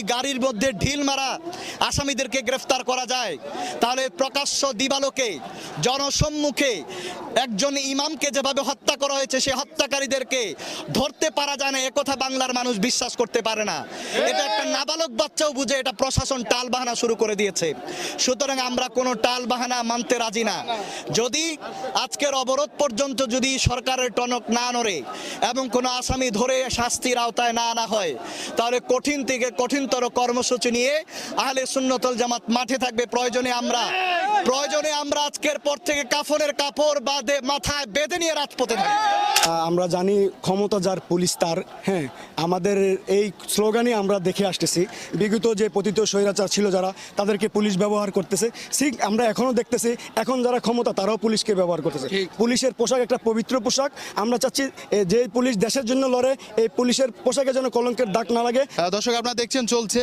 গাড়ির মধ্যে ঢিল মারা আসামিদেরকে গ্রেফতার করা যায়, তাহলে প্রকাশ্য দিবালোকে জনসম্মুখে একজন ইমামকে যেভাবে হত্যা করা হয়েছে, সে হত্যাকারীদেরকে ধরতে পারা যায় না, একথা বাংলার মানুষ বিশ্বাস করতে পারে না। এটা একটা নাবালক বাচ্চাও বুঝে এটা প্রশাসন টাল বাহানা শুরু করে দিয়েছে। সুতরাং আমরা কোনো টাল বাহানা মানতে রাজি না। যদি আজকের অবরোধ পর্যন্ত যদি সরকারের টনক না নড়ে এবং কোনো আসামি ধরে শাস্তির আওতায় না আনা হয়, তাহলে কঠিন থেকে কঠিনতর কর্মসূচি নিয়ে আহলে সুন্নাত ওয়াল জামাত মাঠে থাকবে। প্রয়োজনে আমরা আজকের পর থেকে কাফনের কাপড় বাঁধে মাথায় বেঁধে নিয়ে রাজপথে থাকবো। আমরা জানি ক্ষমতা যার পুলিশ তার। হ্যাঁ, আমাদের এই স্লোগানই আমরা দেখে আসতেছি। বিগত যে পতিত স্বৈরাচার ছিল যারা, তাদেরকে পুলিশ ব্যবহার করতেছে। ঠিক আমরা এখনও দেখতেছি এখন যারা ক্ষমতা তারাও পুলিশকে ব্যবহার করতেছে। পুলিশের পোশাক একটা পবিত্র পোশাক। আমরা চাচ্ছি যে পুলিশ দেশের জন্য লড়ে, এই পুলিশের পোশাকে যেন কলঙ্কের দাগ না লাগে। দর্শক, আপনারা দেখছেন চলছে